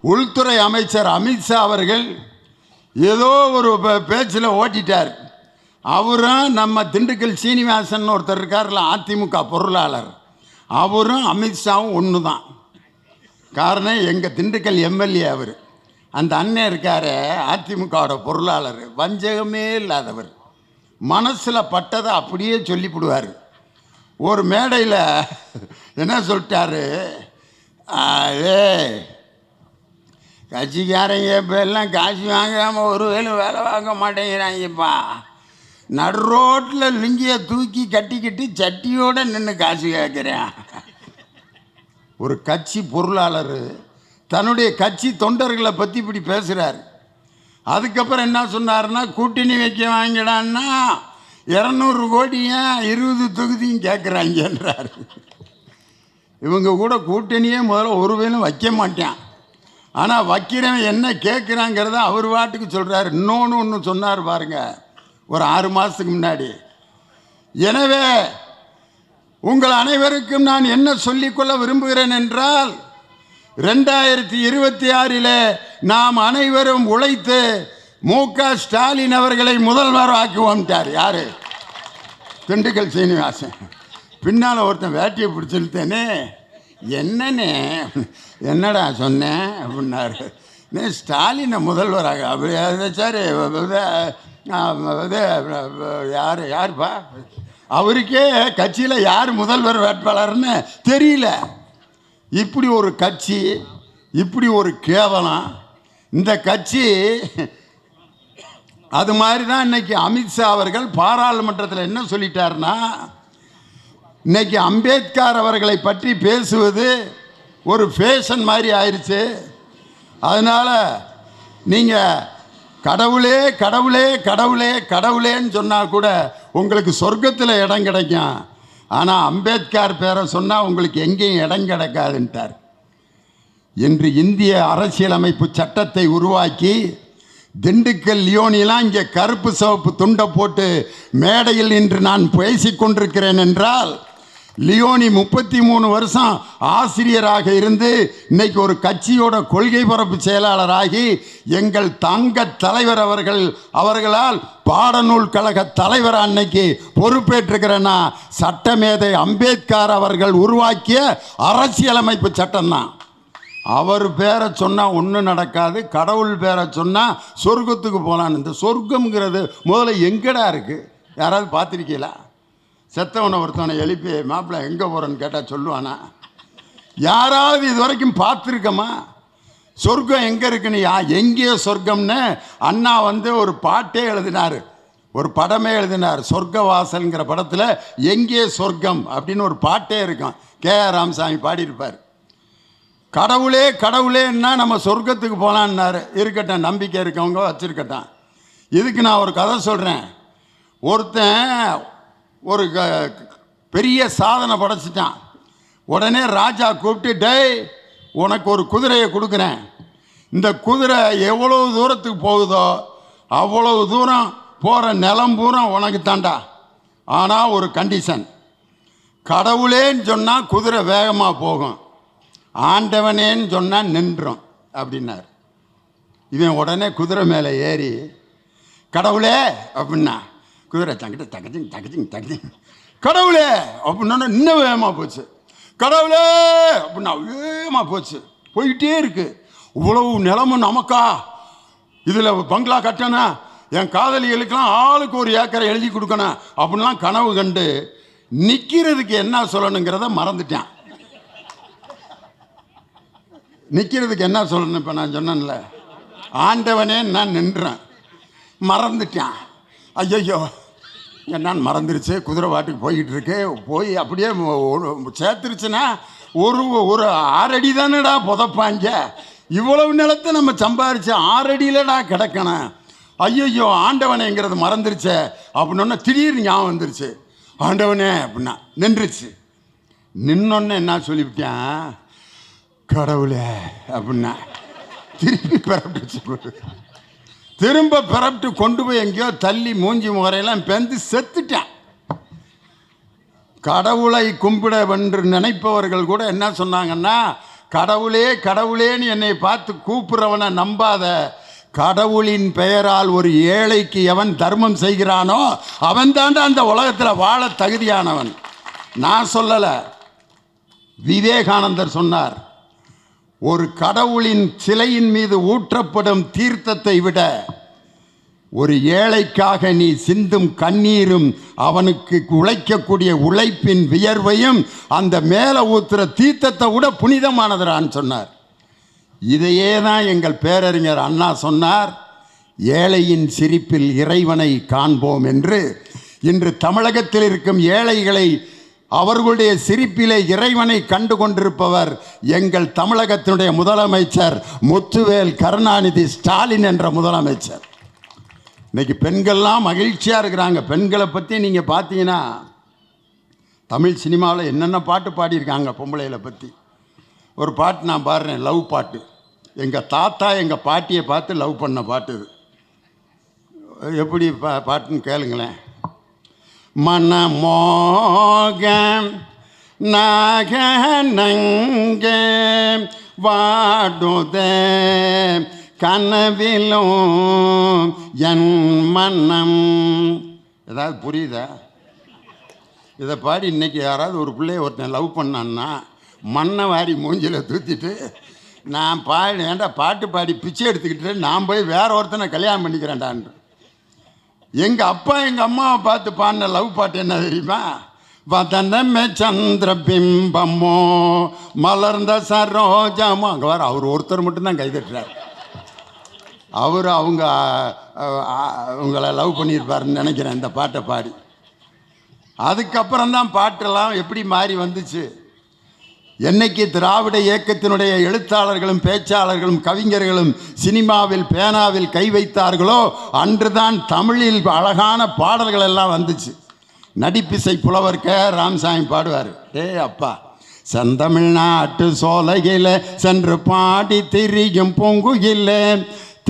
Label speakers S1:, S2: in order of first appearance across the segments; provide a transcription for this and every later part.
S1: உள்துறை அமைச்சர் அமித்ஷா அவர்கள் ஏதோ ஒரு பேச்சில் ஓட்டிட்டார். அவரும் நம்ம திண்டுக்கல் சீனிவாசன் ஒருத்தர் இருக்கார்ல, அதிமுக பொருளாளர், அவரும் அமித்ஷாவும் ஒன்று தான். காரணம் எங்கள் திண்டுக்கல் எம்எல்ஏ அவர். அந்த அண்ணன் இருக்கார் அதிமுகவோட பொருளாளர், வஞ்சகமே இல்லாதவர், மனசில் பட்டதை அப்படியே சொல்லிவிடுவார். ஒரு மேடையில் என்ன சொல்லிட்டாரு, கட்சிக்காரங்க இப்போ எல்லாம் காசு வாங்காமல் ஒரு வேலை வாங்க மாட்டேங்கிறாங்கப்பா, நடு ரோட்டில் லுங்கியை தூக்கி கட்டிக்கிட்டு சட்டியோடு நின்று காசு கேட்குறேன். ஒரு கட்சி பொருளாளர் தன்னுடைய கட்சி தொண்டர்களை பற்றி இப்படி பேசுகிறார். அதுக்கப்புறம் என்ன சொன்னார்னா, கூட்டணி வைக்க வாங்கிடான்னா 200 கோடியும் 20 தொகுதியும் கேட்குறாங்கன்றார். இவங்க கூட கூட்டணியே முதல்ல ஒரு வேலும் வைக்க மாட்டேன், ஆனால் வைக்கிறவன் என்ன கேட்குறாங்கிறத அவர் வாட்டுக்கு சொல்கிறார். இன்னொன்று ஒன்று சொன்னார் பாருங்க, ஒரு 6 மாதத்துக்கு முன்னாடி. எனவே உங்கள் அனைவருக்கும் நான் என்ன சொல்லிக்கொள்ள விரும்புகிறேன் என்றால், 2026 நாம் அனைவரும் உழைத்து மு.க. ஸ்டாலின் அவர்களை முதல்வர் ஆக்குவோம்ட்டார். யாரு? திண்டுக்கல் சீனிவாசன். பின்னால் ஒருத்தன் வேட்டியை பிடிச்சிருத்தேனே, என்னடா சொன்னேன் அப்படின்னாரு. ஸ்டாலினை முதல்வராக அப்படி சார் யாருப்பா அவருக்கே கட்சியில் யார் முதல்வர் வேட்பாளர்னு தெரியல. இப்படி ஒரு கட்சி, இப்படி ஒரு கேவலம் இந்த கட்சி. அது மாதிரி தான் இன்னைக்கு அமித்ஷா அவர்கள் பாராளுமன்றத்தில் என்ன சொல்லிட்டாருன்னா, இன்னைக்கு அம்பேத்கர் அவர்களை பற்றி பேசுவது ஒரு ஃபேஷன் மாதிரி ஆயிடுச்சு. அதனால் நீங்கள் கடவுளே கடவுளே கடவுளே கடவுளேன்னு சொன்னால் கூட உங்களுக்கு சொர்க்கத்தில் இடம் கிடைக்கும், ஆனால் அம்பேத்கர் பேரை சொன்னால் உங்களுக்கு எங்கேயும் இடம் கிடைக்காதுன்ட்டார். இன்று இந்திய அரசியலமைப்பு சட்டத்தை உருவாக்கி திண்டுக்கல் லியோனிலாம் இங்கே கருப்பு சிவப்பு துண்டை போட்டு மேடையில் இன்று நான் பேசிக்கொண்டிருக்கிறேன் என்றால், லியோனி 33 வருஷம் ஆசிரியராக இருந்து இன்னைக்கு ஒரு கட்சியோட கொள்கை பரப்பு செயலாளராகி எங்கள் தங்க தலைவர் அவர்களால் பாடநூல் கழக தலைவர் அன்னைக்கு பொறுப்பேற்றுக்கிறேன்னா சட்டமேதை அம்பேத்கர் அவர்கள் உருவாக்கிய அரசியலமைப்பு சட்டம்தான். அவர் பேரை சொன்னால் ஒன்றும் நடக்காது, கடவுள் பேரை சொன்னால் சொர்க்கத்துக்கு போகலான்னு. இந்த சொர்க்கம்ங்கிறது முதல்ல எங்கடா இருக்குது? யாராவது பார்த்துருக்கீங்களா? செத்தவனை ஒருத்தவனை எழுப்பி மாப்பிள்ளை எங்கே போகிறேன்னு கேட்டால் சொல்லுவானா? யாராவது இது வரைக்கும் பார்த்துருக்கமா? சொர்க்கம் எங்கே இருக்குன்னு எங்கேயோ சொர்க்கம்னு அண்ணா ஒரு பாட்டே எழுதினார், ஒரு படமே எழுதினார். சொர்க்கவாசல்ங்கிற படத்தில் எங்கே சொர்க்கம் அப்படின்னு ஒரு பாட்டே இருக்கும். கே.ஆர். ராமசாமி பாடியிருப்பார். கடவுளே கடவுளேன்னா நம்ம சொர்க்கத்துக்கு போகலான்னாரு. இருக்கட்டும், நம்பிக்கை இருக்கவங்க வச்சுருக்கட்டும். இதுக்கு நான் ஒரு கதை சொல்கிறேன். ஒருத்தன் ஒரு பெரிய சாதனை படைச்சிட்டான். உடனே ராஜா கூப்பிட்டு, டேய் உனக்கு ஒரு குதிரையை கொடுக்குறேன், இந்த குதிரை எவ்வளவு தூரத்துக்கு போகுதோ அவ்வளவு தூரம் போகிற நிலம் பூரா உனக்கு தாண்டா, ஆனால் ஒரு கண்டிஷன், கடவுளேன்னு சொன்னால் குதிரை வேகமாக போகும், ஆண்டவனேன்னு சொன்னால் நின்றும் அப்படின்னார். இவன் உடனே குதிரை மேலே ஏறி கடவுளே அப்படின்னா, குதிரை தங்கிட்ட தகச்சிங் தகச்சிங் தகச்சிங், கடவுளே அப்படின்னா இன்னும் வேகமாக போச்சு, கடவுளே அப்படின்னா வேகமாக போச்சு, போயிட்டே இருக்கு. இவ்வளவு நிலமும் நமக்கா, இதில் பங்களா கட்டணும், என் காதலிகளுக்கெல்லாம் ஆளுக்கு ஒரு ஏக்கரை எழுதி கொடுக்கணும் அப்படின்லாம் கனவு கண்டு நிற்கிறதுக்கு என்ன சொல்லணுங்கிறத மறந்துட்டேன். நிற்கிறதுக்கு என்ன சொல்லணும்? இப்போ நான் சொன்னேன்ல, ஆண்டவனே நான் நின்றேன், மறந்துட்டேன். ஐயோ என்னான்னு மறந்துருச்சு, குதிரை வாட்டுக்கு போய்கிட்டு இருக்கு, போய் அப்படியே சேர்த்துருச்சுன்னா ஒரு 6 அடி தானேடா புதப்பாங்க, இவ்வளவு நிலத்தை நம்ம சம்பாரிச்சு 6 அடியிலடா கிடக்கணும், ஐயோ ஆண்டவனேங்கிறது மறந்துருச்சு அப்படின்னா திடீர்னு ஞாபகம் வந்துருச்சு, ஆண்டவனே அப்படின்னா நின்றுச்சு. நின்னொன்னே என்ன சொல்லிவிட்டேன், கடவுளே அப்படின்னா திருப்பி பிறப்பிச்சு, திரும்ப பிறப்பிட்டு கொண்டு போய் எங்கேயோ தள்ளி மூஞ்சி முகரையெல்லாம் பெந்து செத்துட்டேன். கடவுளை கும்பிட வென்று நினைப்பவர்கள் கூட என்ன சொன்னாங்கன்னா, கடவுளே கடவுளேன்னு என்னை பார்த்து கூப்பிட்றவனை நம்பாத. கடவுளின் பெயரால் ஒரு ஏழைக்கு எவன் தர்மம் செய்கிறானோ அவன் தாண்டா அந்த உலகத்தில் வாழ தகுதியானவன். நான் சொல்லலை, விவேகானந்தர் சொன்னார். ஒரு கடவுளின் சிலையின் மீது ஊற்றப்படும் தீர்த்தத்தை விட ஒரு ஏழைக்காக நீ சிந்தும் கண்ணீரும் அவனுக்கு உழைக்கக்கூடிய உழைப்பின் வியர்வையும் அந்த மேலே ஊற்றுற தீர்த்தத்தை விட புனிதமானதுறான்னு சொன்னார். இதையே தான் எங்கள் பேரறிஞர் அண்ணா சொன்னார். ஏழையின் சிரிப்பில் இறைவனை காண்போம் என்று. இன்று தமிழகத்தில் இருக்கும் ஏழைகளை அவர்களுடைய சிரிப்பிலே இறைவனை கண்டு கொண்டிருப்பவர் எங்கள் தமிழகத்தினுடைய முதலமைச்சர் முத்துவேல் கருணாநிதி ஸ்டாலின் என்ற முதலமைச்சர். இன்னைக்கு பெண்கள்லாம் மகிழ்ச்சியாக இருக்கிறாங்க. பெண்களை பற்றி நீங்கள் பார்த்தீங்கன்னா தமிழ் சினிமாவில் என்னென்ன பாட்டு பாடியிருக்காங்க பொம்பளைகளை பற்றி. ஒரு பாட்டு நான் பாடுறேன், லவ் பாட்டு. எங்கள் தாத்தா எங்கள் பாட்டியை பார்த்து லவ் பண்ண பாட்டு இது. எப்படி பாட்டுன்னு கேளுங்களேன். மனமோகம் நாகநங்க வாடுதே கனவிலும் என் மனம். ஏதாவது புரியுதா? இதை பாடி இன்றைக்கி யாராவது ஒரு பிள்ளைய ஒருத்தன் லவ் பண்ணான்னா மண்ணை வாரி மூஞ்சில் தூத்திட்டு நான் ஏன்டா பாட்டு பாடி பிச்சை எடுத்துக்கிட்டு நான் போய் வேற ஒருத்தனை கல்யாணம் பண்ணிக்கிறேன்டான்னு. எங்கள் அப்பா எங்கள் அம்மாவை பார்த்து பாடின லவ் பாட்டு என்ன தெரியுமா? வதனமே சந்திர பிம்பமோ மலர்ந்த சரோஜமோ. அங்கே வர அவர் ஒருத்தர் மட்டும்தான் கைதட்டுறார். அவங்கள லவ் பண்ணியிருப்பாருன்னு நினைக்கிறேன் இந்த பாட்டை பாடி. அதுக்கப்புறம் தான் பாட்டெல்லாம் எப்படி மாறி வந்துச்சு. என்னைக்கு திராவிட இயக்கத்தினுடைய எழுத்தாளர்களும் பேச்சாளர்களும் கவிஞர்களும் சினிமாவில் பேனாவில் கை வைத்தார்களோ அன்றுதான் தமிழில் அழகான பாடல்கள் எல்லாம் வந்துச்சு. நடிப்பிசை புலவர் கே ராமசாமி பாடுவார். அப்பா செந்தமிழ்நாட்டு சோலையில சென்று பாடி திரியும் பொங்குகில்ல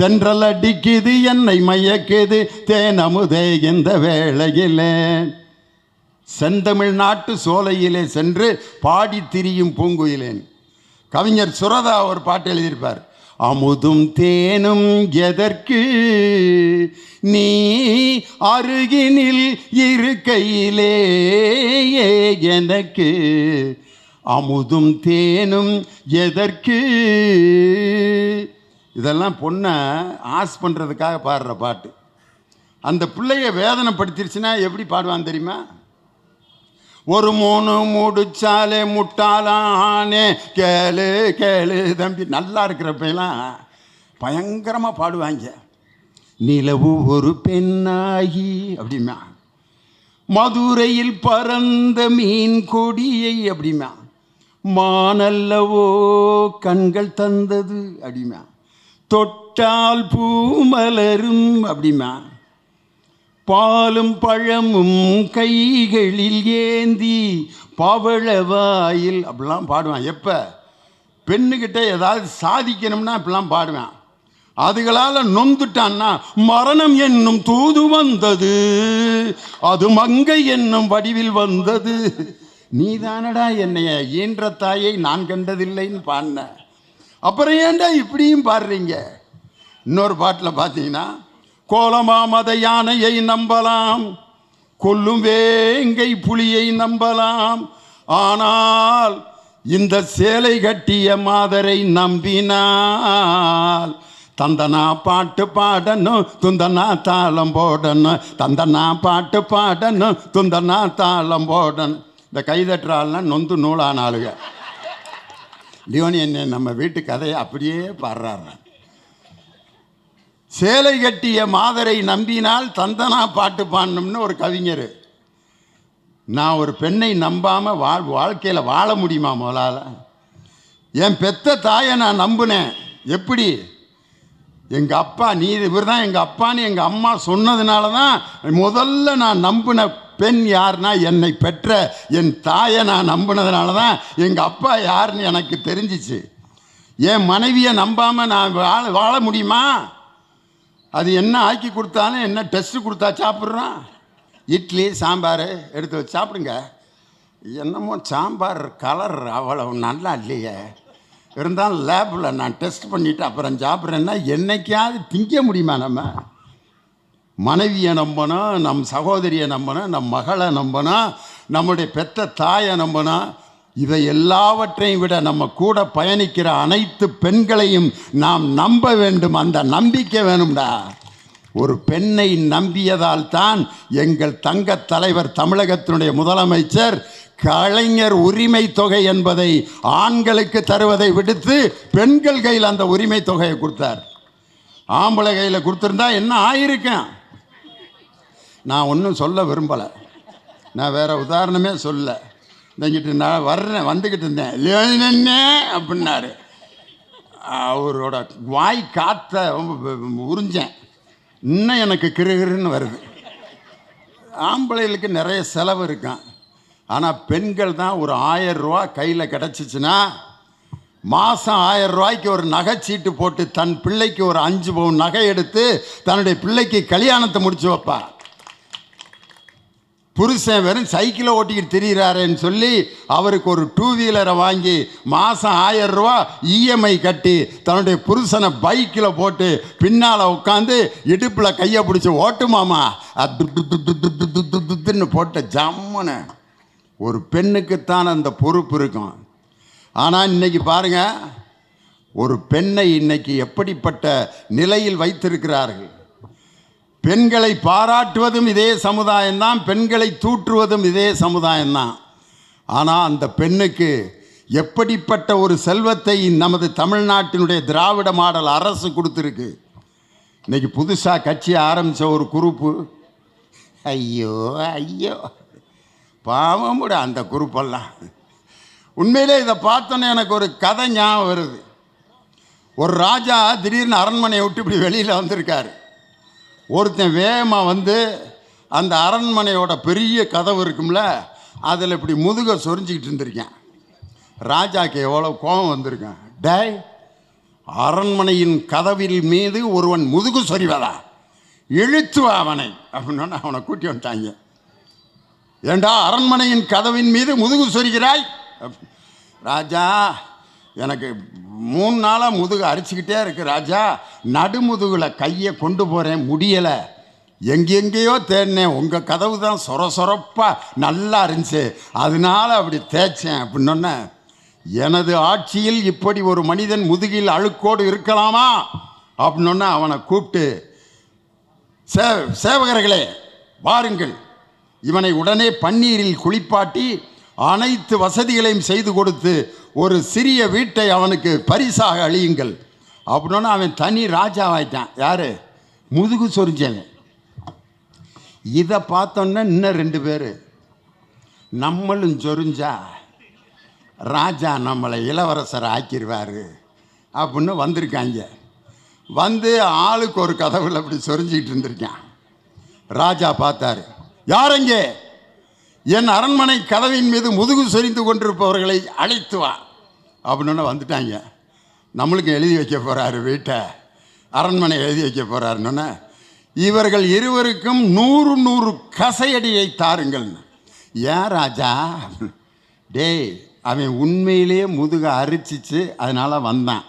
S1: தென்றல் அடிக்குது என்னை மயக்குது தேனமுதே இந்த வேளையிலே. செந்தமிழ்நாட்டு சோலையிலே சென்று பாடி திரியும் பூங்குயிலேன். கவிஞர் சுரதா ஒரு பாட்டு எழுதியிருப்பார். அமுதும் தேனும் எதற்கு நீ அருகினில் இருக்கையிலே எனக்கு அமுதும் தேனும் எதற்கு. இதெல்லாம் பொண்ணை ஆஸ் பண்ணுறதுக்காக பாடுற பாட்டு. அந்த பிள்ளைய வேதனைப்படுத்திருச்சுன்னா எப்படி பாடுவான்னு தெரியுமா? ஒரு மூணு முடிச்சாலே முட்டாளானே கேளு கேளு தம்பி. நல்லா இருக்கிறப்பெல்லாம் பயங்கரமாக பாடுவாங்க. நிலவு ஒரு பெண்ணாகி அப்படிமா, மதுரையில் பறந்த மீன் கொடியை அப்படிமா, மானல்லவோ கண்கள் தந்தது அப்படிமா, தொட்டால் பூ மலரும் அப்படிமா, பாலும் பழமும் கைகளில் ஏந்தி பவளவாயில் அப்படிலாம் பாடுவான். எப்போ பெண்ணுக்கிட்ட ஏதாவது சாதிக்கணும்னா இப்படிலாம் பாடுவேன். அதுகளால் நொந்துட்டான்னா மரணம் என்னும் தூது வந்தது, அது மங்கை என்னும் வடிவில் வந்தது, நீதானடா என்னைய ஈன்ற தாயை நான் கண்டதில்லைன்னு பாடின. அப்புறம் ஏன்டா இப்படியும் பாடுறீங்க? இன்னொரு பாட்டில் பார்த்தீங்கன்னா கோலமாமத யானையை நம்பலாம், கொல்லும் வேங்கை புலியை நம்பலாம், ஆனால் இந்த சேலை கட்டிய மாதரை நம்பினால் தந்தனா பாட்டு பாடணும் துந்தனா தாளம் போடணும், தந்தனா பாட்டு பாடணும் துந்தனா தாளம் போடணும். இந்த கைதட்டுறாள்லாம் நொந்து நூலான ஆளுக. லியோனி என்ன நம்ம வீட்டு கதையை அப்படியே பாடுறாரு. சேலை கட்டிய மாதரை நம்பினால் தந்தனா பாட்டு பாடணும்னு ஒரு கவிஞர். நான் ஒரு பெண்ணை நம்பாமல் வாழ்க்கையில் வாழ முடியுமா? முதலால் என் பெத்த தாயை நான் நம்பினேன். எப்படி? எங்கள் அப்பா இவர் தான் எங்கள் அப்பான்னு எங்கள் அம்மா சொன்னதுனால தான் முதல்ல நான் நம்பின பெண் யாருன்னா என்னை பெற்ற என் தாயை நான் நம்பினதுனால தான் எங்கள் அப்பா யாருன்னு எனக்கு தெரிஞ்சிச்சு. என் மனைவியை நம்பாமல் நான் வாழ முடியுமா? அது என்ன ஆக்கி கொடுத்தாலும் என்ன டெஸ்ட்டு கொடுத்தா சாப்பிட்றோம். இட்லி சாம்பார் எடுத்து வச்சு சாப்பிடுங்க. என்னமோ சாம்பார் கலர் அவ்வளவு நல்லா இல்லையே, இருந்தாலும் லேபில் நான் டெஸ்ட் பண்ணிவிட்டு அப்புறம் சாப்பிட்றேன்னா என்னைக்காவது திங்க முடியுமா? நம்ம மனைவியை நம்பணும், நம் சகோதரியை நம்பணும், நம் மகளை நம்பணும், நம்முடைய பெத்த தாயை நம்பணும். இவை எல்லாவற்றையும் விட நம்ம கூட பயணிக்கிற அனைத்து பெண்களையும் நாம் நம்ப வேண்டும். அந்த நம்பிக்கை வேணும்டா. ஒரு பெண்ணை நம்பியதால் தான் எங்கள் தங்க தலைவர் தமிழகத்தினுடைய முதலமைச்சர் கலைஞர் உரிமை தொகை என்பதை ஆண்களுக்கு தருவதை விடுத்து பெண்கள் கையில் அந்த உரிமை தொகையை கொடுத்தார். ஆம்பளை கையில் கொடுத்துருந்தா என்ன ஆயிருக்கேன்? நான் ஒன்றும் சொல்ல விரும்பலை, நான் வேறு உதாரணமே சொல்ல. இங்கிட்டு நான் வர்றேன், வந்துக்கிட்டு இருந்தேன் அப்படின்னாரு. அவரோட வாய் காற்ற உறிஞ்சேன். இன்னும் எனக்கு கிருகிருன்னு வருது. ஆம்பளைகளுக்கு நிறைய செலவு இருக்கான். ஆனால் பெண்கள் தான் ஒரு 1000 ரூபா கையில் கிடச்சிச்சின்னா மாதம் 1000 ரூபாய்க்கு ஒரு நகைச்சீட்டு போட்டு தன் பிள்ளைக்கு ஒரு 5 பவுன் நகை எடுத்து தன்னுடைய பிள்ளைக்கு கல்யாணத்தை முடிச்சு வைப்பா. புருஷன் வெறும் சைக்கிளை ஓட்டிக்கிட்டு திரிகிறாருன்னு சொல்லி அவருக்கு ஒரு 2 வீலரை வாங்கி மாதம் 1000 ரூபா இஎம்ஐ கட்டி தன்னுடைய புருஷனை பைக்கில் போட்டு பின்னால் உட்காந்து இடுப்பில் கையை பிடிச்சி ஓட்டுமாமா துன்னு போட்ட ஜம்முன்னு. ஒரு பெண்ணுக்குத்தான் அந்த பொறுப்பு இருக்கும். ஆனால் இன்றைக்கி பாருங்கள், ஒரு பெண்ணை இன்னைக்கு எப்படிப்பட்ட நிலையில் வைத்திருக்கிறார்கள். பெண்களை பாராட்டுவதும் இதே சமுதாயம்தான், பெண்களை தூற்றுவதும் இதே சமுதாயம்தான். ஆனால் அந்த பெண்ணுக்கு எப்படிப்பட்ட ஒரு செல்வத்தை நமது தமிழ்நாட்டினுடைய திராவிட மாடல் அரசு கொடுத்துருக்கு. இன்றைக்கி புதுசாக கட்சி ஆரம்பித்த ஒரு குரூப்பு, ஐயோ ஐயோ பாவம் கூட அந்த குரூப்பெல்லாம். உண்மையிலே இதை பார்த்தோன்னே எனக்கு ஒரு கதை ஞாபகம் வருது. ஒரு ராஜா திடீர்னு அரண்மனையை விட்டு இப்படி வெளியில் வந்திருக்காரு. ஒருத்தன் வேகமாக வந்து அந்த அரண்மனையோட பெரிய கதவு இருக்கும்ல, அதில் இப்படி முதுகை சொரிஞ்சிக்கிட்டு இருந்திருக்கேன். ராஜாக்கு எவ்வளோ கோபம் வந்திருக்கேன். டேய், அரண்மனையின் கதவில் மீது ஒருவன் முதுகு சொறிவதா, இழுத்துவா அவனை அப்படின்னு அவனை கூட்டி வந்துட்டாங்க. ஏண்டா அரண்மனையின் கதவின் மீது முதுகு சொரிகிறாய்? ராஜா, எனக்கு 3 நாளாக முதுகு அரிச்சிக்கிட்டே இருக்கு ராஜா, நடுமுதுகில் கையை கொண்டு போகிறேன், முடியலை, எங்கெங்கேயோ தேடினேன், உங்கள் கதவு தான் சொரப்பாக நல்லா இருந்துச்சு, அதனால அப்படி தேய்ச்சேன் அப்படின்னொன்னே, எனது ஆட்சியில் இப்படி ஒரு மனிதன் முதுகில் அழுக்கோடு இருக்கலாமா அப்படின்னொன்னே அவனை கூப்பிட்டு, சேவகர்களே வாருங்கள், இவனை உடனே பன்னீரில் குளிப்பாட்டி அனைத்து வசதிகளையும் செய்து கொடுத்து ஒரு சிறிய வீட்டை அவனுக்கு பரிசாக அழியுங்கள் அப்படின்னா அவன் தனி ராஜாவாயிட்டான். யார்? முதுகு சொரிஞ்சவன். இதை பார்த்தோன்னா இன்னும் 2 பேர் நம்மளும் சொரிஞ்சா ராஜா நம்மளை இளவரசரை ஆக்கிடுவார் அப்படின்னு வந்திருக்காங்க. வந்து ஆளுக்கு ஒரு கதவுல அப்படி சொரிஞ்சிக்கிட்டு இருந்திருக்கான். ராஜா பார்த்தாரு, யாரெங்கே? என் அரண்மனை கதவின் மீது முதுகு சொரிந்து கொண்டிருப்பவர்களை அழைத்து வா அப்படின்னு வந்துட்டாங்க. நம்மளுக்கு எழுதி வைக்க போகிறாரு, வீட்டை அரண்மனை எழுதி வைக்க போகிறாருன்னு. இவர்கள் இருவருக்கும் 100 கசையடியை தாருங்கள். ஏன் ராஜா? டேய், அவன் உண்மையிலேயே முதுக அரிச்சிச்சு, அதனால் வந்தான்,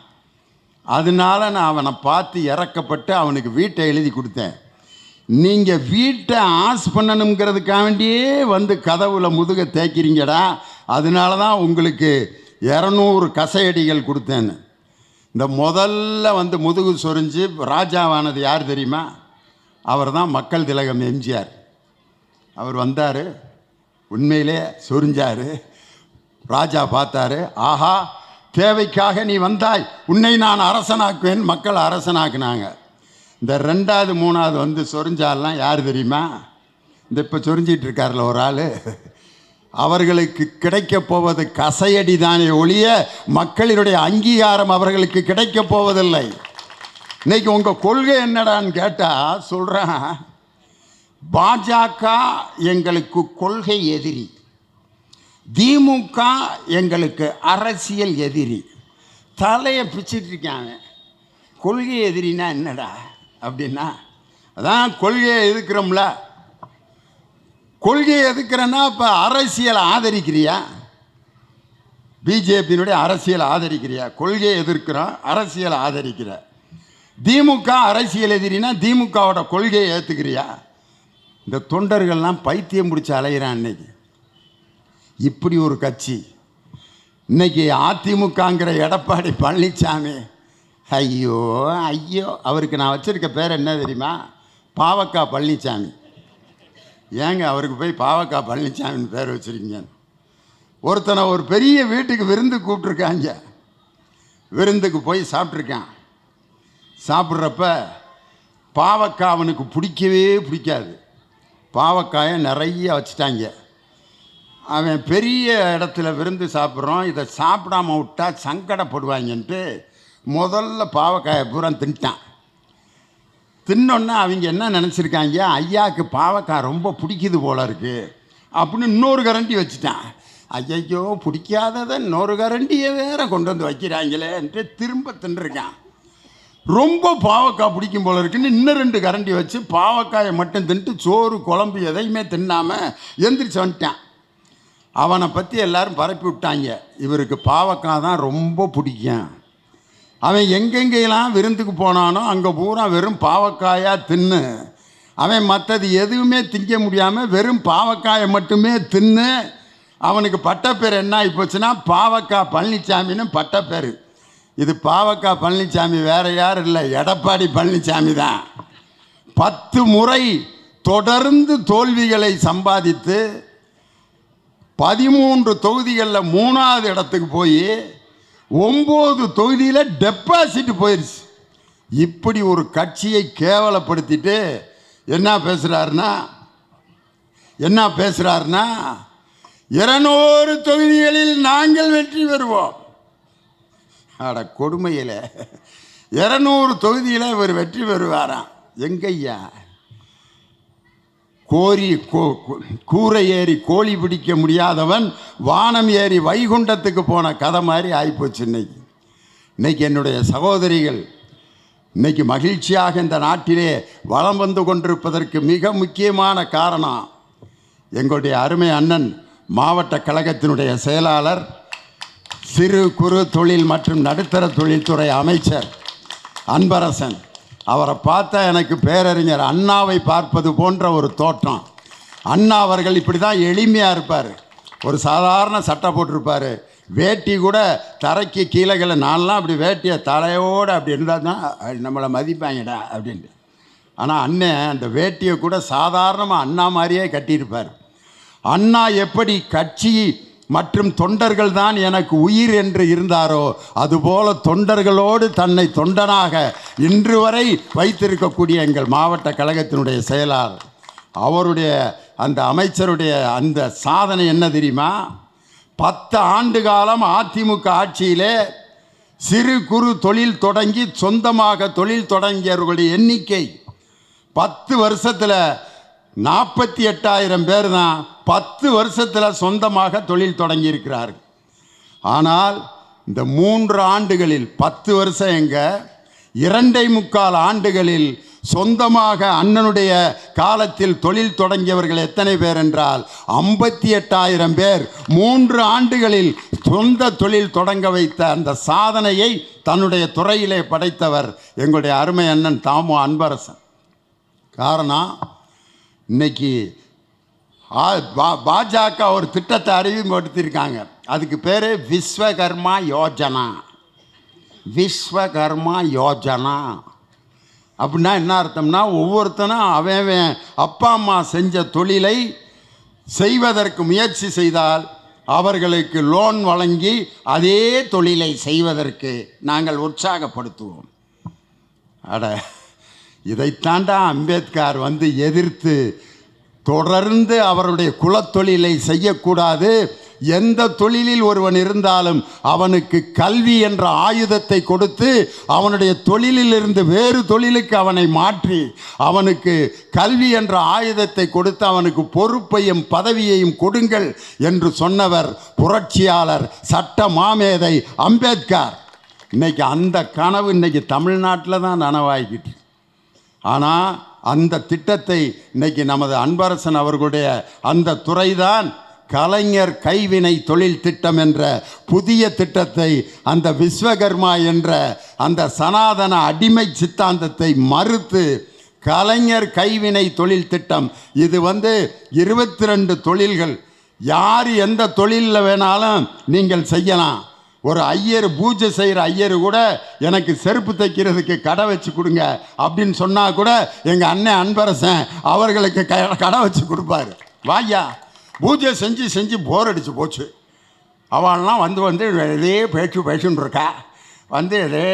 S1: அதனால நான் அவனை பார்த்து இறக்கப்பட்டு அவனுக்கு வீட்டை எழுதி கொடுத்தேன். நீங்கள் வீட்டை ஆஸ் பண்ணணுங்கிறதுக்காக வேண்டியே வந்து கதவுல முதுகை தேய்க்கிறீங்கடா, அதனால தான் உங்களுக்கு 200 கசையடிகள் கொடுத்தேன்னு. இந்த முதல்ல வந்து முதுகு சொரிஞ்சு ராஜாவானது யார் தெரியுமா? அவர் தான் மக்கள் திலகம் எம்ஜிஆர். அவர் வந்தார், உண்மையிலே சொரிஞ்சார். ராஜா பார்த்தாரு, ஆஹா, தேவைக்காக நீ வந்தாய், உன்னை நான் அரசனாக்குவேன். மக்கள் அரசனாக்குனாங்க. இந்த 2வது 3வது வந்து சொரிஞ்சாலாம் யார் தெரியுமா? இந்த இப்போ சொரிஞ்சிட்டு இருக்கார்ல ஒரு ஆள், அவர்களுக்கு கிடைக்க போவது கசையடி தானே ஒழிய மக்களினுடைய அங்கீகாரம் அவர்களுக்கு கிடைக்க போவதில்லை. இன்னைக்கு உங்கள் கொள்கை என்னடான்னு கேட்டால் சொல்கிறேன், பாஜக எங்களுக்கு கொள்கை எதிரி, திமுக எங்களுக்கு அரசியல் எதிரி. தலையை பிச்சுட்டு இருக்காங்க. கொள்கை எதிரினா என்னடா அப்படின்னா, அதான் கொள்கையை எதிர்க்கிறோம்ல. கொள்கையை எதிர்க்கிறேன்னா இப்போ அரசியலை ஆதரிக்கிறியா? பிஜேபியினுடைய அரசியல் ஆதரிக்கிறியா? கொள்கையை எதிர்க்கிறோம், அரசியல் ஆதரிக்கிற. திமுக அரசியல் எதிரினா திமுகவோட கொள்கையை ஏற்றுக்கிறியா? இந்த தொண்டர்கள்லாம் பைத்தியம் பிடிச்சி அலைகிறான். இன்னைக்கு இப்படி ஒரு கட்சி. இன்னைக்கு அதிமுகங்கிற எடப்பாடி பழனிசாமி, ஐயோ ஐயோ, அவருக்கு நான் வச்சிருக்க பேர் என்ன தெரியுமா? பாவக்கா பழனிசாமி. ஏங்க அவருக்கு போய் பாவக்கா பழனிசாமின்னு பேர் வச்சுருக்கீங்க? ஒருத்தனை ஒரு பெரிய வீட்டுக்கு விருந்து கூப்பிட்ருக்காங்க. விருந்துக்கு போய் சாப்பிட்ருக்கான். சாப்பிட்றப்ப பாவக்காய் அவனுக்கு பிடிக்கவே பிடிக்காது. பாவக்காயை நிறைய வச்சுட்டாங்க. அவன் பெரிய இடத்துல விருந்து சாப்பிட்றோம், இதை சாப்பிடாம விட்டா சங்கடப்படுவாங்கன்ட்டு முதல்ல பாவக்காயை பூரா தின்ட்டான். தின்னொன்னே அவங்க என்ன நினச்சிருக்காங்க, ஐயாவுக்கு பாவக்காய் ரொம்ப பிடிக்குது போல இருக்குது அப்படின்னு இன்னொரு கரண்டி வச்சுட்டான். ஐயோ, பிடிக்காததை இன்னொரு கரண்டியை வேற கொண்டு வந்து வைக்கிறாங்களேன்ட்டு திரும்ப தின்றுருக்கான். ரொம்ப பாவக்காய் பிடிக்கும் போல இருக்குன்னு இன்னும் 2 கரண்டி வச்சு பாவக்காயை மட்டும் தின்ட்டு சோறு குழம்பு எதையுமே தின்னாமல் எந்திரிச்சு வந்துட்டான். அவனை பற்றி எல்லாரும் பரப்பி விட்டாங்க, இவருக்கு பாவக்காய் தான் ரொம்ப பிடிக்கும். அவன் எங்கெங்கெல்லாம் விருந்துக்கு போனானோ அங்கே பூரா வெறும் பாவக்காயாக தின்னு அவன் மற்றது எதுவுமே திங்க முடியாமல் வெறும் பாவக்காயை மட்டுமே தின்னு அவனுக்கு பட்டப்பேர் என்ன ஆகிப்போச்சுன்னா பாவக்காய் பழனிசாமின்னு பட்டப்பேர். இது பாவக்காய் பழனிசாமி வேற யாரும் இல்லை, எடப்பாடி பழனிசாமி தான். 10 முறை தொடர்ந்து தோல்விகளை சம்பாதித்து 13 தொகுதிகளில் 3வது இடத்துக்கு போய் 9 தொகுதியில் டெபாசிட் போயிடுச்சு. இப்படி ஒரு கட்சியை கேவலப்படுத்திட்டு என்ன பேசுகிறாருன்னா 200 தொகுதிகளில் நாங்கள் வெற்றி பெறுவோம். அட கொடுமையில் 200 தொகுதியில் இவர் வெற்றி பெறுவாராம். எங்கய்யா? கூரை ஏறி கோழி பிடிக்க முடியாதவன் வானம் ஏறி வைகுண்டத்துக்கு போன கதை மாதிரி ஆகிப்போச்சு. இன்னைக்கு என்னுடைய சகோதரிகள் இன்னைக்கு மகிழ்ச்சியாக இந்த நாட்டிலே வலம் வந்து கொண்டிருப்பதற்கு மிக முக்கியமான காரணம் எங்களுடைய அருமை அண்ணன் மாவட்ட கழகத்தினுடைய செயலாளர், சிறு குறு தொழில் மற்றும் நடுத்தர தொழில்துறை அமைச்சர் அன்பரசன். அவரை பார்த்தா எனக்கு பேரறிஞர் அண்ணாவை பார்ப்பது போன்ற ஒரு தோற்றம். அண்ணா அவர்கள் இப்படி தான் எளிமையாக இருப்பார். ஒரு சாதாரண சட்டை போட்டிருப்பார், வேட்டி கூட தரைக்கு கீழே. நான்லாம் அப்படி வேட்டியை தலையோடு அப்படி இருந்தால் தான் நம்மளை மதிப்பாங்கடா அப்படின்ட்டு. ஆனால் அண்ணன் அந்த வேட்டியை கூட சாதாரணமாக அண்ணா மாதிரியே கட்டியிருப்பார். அண்ணா எப்படி கட்சி மற்றும் தொண்டர்கள் தான் எனக்கு உயிர் என்று இருந்தாரோ அதுபோல தொண்டர்களோடு தன்னை தொண்டனாக இன்று வரை வைத்திருக்கக்கூடிய எங்கள் மாவட்ட கழகத்தினுடைய செயலாளர், அவருடைய அந்த அமைச்சருடைய அந்த சாதனை என்ன தெரியுமா? 10 ஆண்டு காலம் அதிமுக ஆட்சியிலே சிறு குறு தொழில் தொடங்கி சொந்தமாக தொழில் தொடங்கியவர்களுடைய எண்ணிக்கை 10 வருஷத்தில் 48,000 பேர் தான் 10 வருஷத்தில் சொந்தமாக தொழில் தொடங்கியிருக்கிறார்கள். ஆனால் இந்த 3 ஆண்டுகளில் 10 வருஷம் எங்க 2.25 ஆண்டுகளில் சொந்தமாக அண்ணனுடைய காலத்தில் தொழில் தொடங்கியவர்கள் எத்தனை பேர் என்றால் 58,000 பேர் 3 ஆண்டுகளில் சொந்த தொழில் தொடங்க வைத்த அந்த சாதனையை தன்னுடைய துறையிலே படைத்தவர் எங்களுடைய அருமை அண்ணன் தாமு அன்பரசன். காரணம், இன்னைக்கு பாஜக ஒரு திட்டத்தை அறிமுகப்படுத்தியிருக்காங்க. அதுக்கு பேர் விஸ்வகர்மா யோஜனா. விஸ்வகர்மா யோஜனா அப்படின்னா என்ன அர்த்தம்னா, ஒவ்வொருத்தனும் அவன் அப்பா அம்மா செஞ்ச தொழிலை செய்வதற்கு முயற்சி செய்தால் அவர்களுக்கு லோன் வழங்கி அதே தொழிலை செய்வதற்கு நாங்கள் உற்சாகப்படுத்துவோம். அட, இதைத்தாண்டா அம்பேத்கர் எதிர்த்து தொடர்ந்து அவருடைய குலத்தொழிலை செய்யக்கூடாது, எந்த தொழிலில் ஒருவன் இருந்தாலும் அவனுக்கு கல்வி என்ற ஆயுதத்தை கொடுத்து அவனுடைய தொழிலிலிருந்து வேறு தொழிலுக்கு அவனை மாற்றி அவனுக்கு கல்வி என்ற ஆயுதத்தை கொடுத்து அவனுக்கு பொறுப்பையும் பதவியையும் கொடுங்கள் என்று சொன்னவர் புரட்சியாளர் சட்ட மாமேதை அம்பேத்கர். இன்னைக்கு அந்த கனவு இன்னைக்கு தமிழ்நாட்டில் தான் நனவாகிக்கிட்டு. ஆனால் அந்த திட்டத்தை இன்னைக்கு நமது அன்பரசன் அவர்களுடைய அந்த துறைதான் கலைஞர் கைவினை தொழில் திட்டம் என்ற புதிய திட்டத்தை, அந்த விஸ்வகர்மா என்ற அந்த சனாதன அடிமை சித்தாந்தத்தை மறுத்து கலைஞர் கைவினை தொழில் திட்டம், இது 22 தொழில்கள், யார் எந்த தொழிலில் வேணாலும் நீங்கள் செய்யலாம். ஒரு ஐயர், பூஜை செய்கிற ஐயர் கூட எனக்கு செருப்பு தைக்கிறதுக்கு கடை வச்சு கொடுங்க அப்படின்னு சொன்னால் கூட எங்கள் அண்ணன் அன்பரசன் அவர்களுக்கு கடை வச்சு கொடுப்பாரு. வாயா, பூஜை செஞ்சு போர் அடிச்சு போச்சு. அவள்லாம் வந்து இதே பேச்சுன்னு இருக்கா, இதே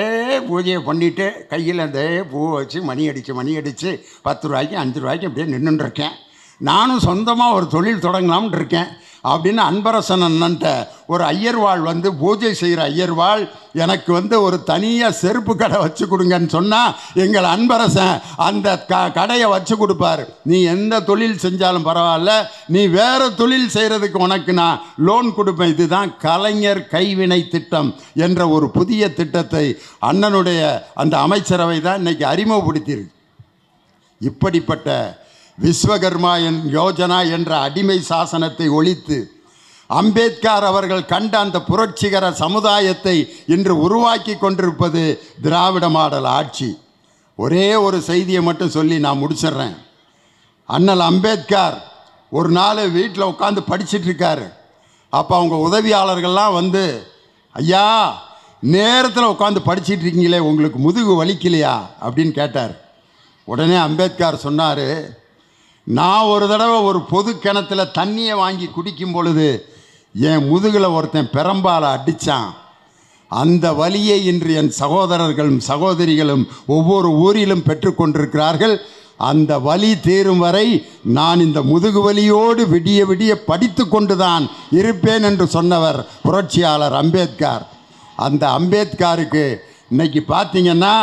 S1: பூஜையை பண்ணிவிட்டு கையில் இதே பூ வச்சு மணி அடித்து 10 ரூபாய்க்கு 5 ரூபாய்க்கு அப்படியே நின்றுட்டுருக்கேன். நானும் சொந்தமாக ஒரு தொழில் தொடங்கலாம்னு இருக்கேன் அப்படின்னு அன்பரசன் அண்ணன்ட்ட ஒரு ஐயர்வாள் பூஜை செய்கிற ஐயர்வாள் எனக்கு ஒரு தனியாக செருப்பு கடை வச்சு கொடுங்கன்னு சொன்னால் எங்கள் அன்பரசன் அந்த கடையை வச்சு கொடுப்பார். நீ எந்த தொழில் செஞ்சாலும் பரவாயில்ல, நீ வேறு தொழில் செய்கிறதுக்கு உனக்கு நான் லோன் கொடுப்பேன். இதுதான் கலைஞர் கைவினை திட்டம் என்ற ஒரு புதிய திட்டத்தை அண்ணனுடைய அந்த அமைச்சரவை தான் இன்றைக்கி அறிமுகப்படுத்தியிருக்கு. இப்படிப்பட்ட விஸ்வகர்மா யோஜனா என்ற அடிமை சாசனத்தை ஒழித்து அம்பேத்கர் அவர்கள் கண்ட அந்த புரட்சிகர சமுதாயத்தை இன்று உருவாக்கி கொண்டிருப்பது திராவிட மாடல் ஆட்சி. ஒரே ஒரு செய்தியை மட்டும் சொல்லி நான் முடிச்சிடுறேன். அண்ணல் அம்பேத்கர் ஒரு நாள் வீட்டில் உட்காந்து படிச்சிட்ருக்காரு. அப்போ அவங்க உதவியாளர்கள்லாம் ஐயா, நேரத்தில் உட்காந்து படிச்சிட்டு இருக்கீங்களே, உங்களுக்கு முதுகு வலிக்கலையா அப்படின்னு கேட்டார். உடனே அம்பேத்கர் சொன்னார், நான் ஒரு தடவை ஒரு பொது கிணத்துல தண்ணியை வாங்கி குடிக்கும் பொழுது என் முதுகில் ஒருத்தன் பெரம்பால் அடித்தான். அந்த வலியை இன்று என் சகோதரர்களும் சகோதரிகளும் ஒவ்வொரு ஊரிலும் பெற்றுக்கொண்டிருக்கிறார்கள். அந்த வலி தீரும் வரை நான் இந்த முதுகு வலியோடு விடிய விடிய படித்து கொண்டுதான் இருப்பேன் என்று சொன்னவர் புரட்சியாளர் அம்பேத்கர். அந்த அம்பேத்கருக்கு இன்னைக்கு பார்த்தீங்கன்னா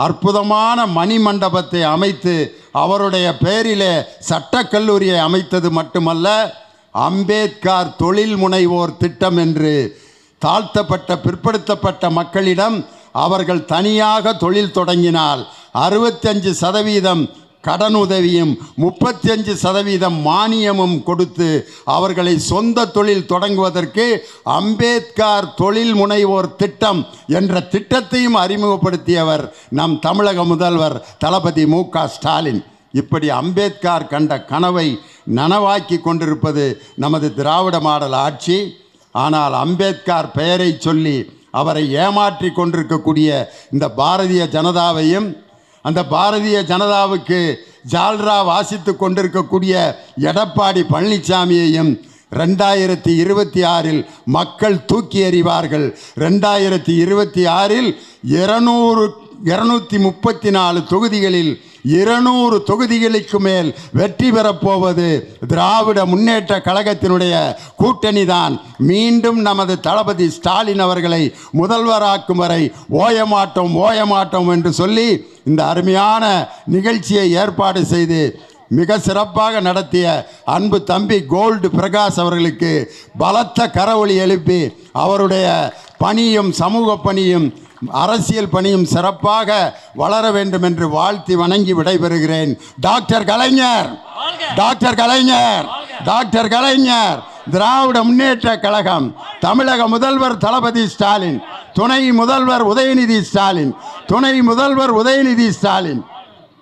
S1: அற்புதமான மணிமண்டபத்தை அமைத்து அவருடைய பெயரிலே சட்டக்கல்லூரியை அமைத்தது மட்டுமல்ல, அம்பேத்கர் தொழில் முனைவோர் திட்டம் என்று தாழ்த்தப்பட்ட பிற்படுத்தப்பட்ட மக்களிடம் அவர்கள் தனியாக தொழில் தொடங்கினால் 65% கடனுதவியும் 35% மானியமும் கொடுத்து அவர்களை சொந்த தொழில் தொடங்குவதற்கு அம்பேத்கர் தொழில் முனைவோர் திட்டம் என்ற திட்டத்தையும் அறிமுகப்படுத்தியவர் நம் தமிழக முதல்வர் தளபதி மு.க. ஸ்டாலின். இப்படி அம்பேத்கர் கண்ட கனவை நனவாக்கி கொண்டிருப்பது நமது திராவிட மாடல் ஆட்சி. ஆனால் அம்பேத்கர் பெயரை சொல்லி அவரை ஏமாற்றி கொண்டிருக்கக்கூடிய இந்த பாரதிய ஜனதாவையும், அந்த பாரதிய ஜனதாவுக்கு ஜால்ரா வாசித்து கொண்டிருக்கக்கூடிய எடப்பாடி பழனிசாமியையும் 2026 மக்கள் தூக்கி எறிவார்கள். 2026 234 தொகுதிகளில் 200 தொகுதிகளுக்கு மேல் வெற்றி பெறப்போவது திராவிட முன்னேற்ற கழகத்தினுடைய கூட்டணி தான். மீண்டும் நமது தளபதி ஸ்டாலின் அவர்களை முதல்வராக்கும் வரை ஓயமாட்டோம் என்று சொல்லி இந்த அருமையான நிகழ்ச்சியை ஏற்பாடு செய்து மிக சிறப்பாக நடத்திய அன்பு தம்பி கோல்டு பிரகாஷ் அவர்களுக்கு பலத்த கரவொலி எழுப்பி அவருடைய பணியும் சமூக பணியும் அரசியல் பணியும் சிறப்பாக வளர வேண்டும் என்று வாழ்த்தி வணங்கி விடைபெறுகிறேன். டாக்டர் கலைஞர், டாக்டர் கலைஞர், டாக்டர் கலைஞர், திராவிட முன்னேற்ற கழகம், தமிழக முதல்வர் தளபதி ஸ்டாலின், துணை முதல்வர் உதயநிதி ஸ்டாலின், துணை முதல்வர் உதயநிதி ஸ்டாலின்.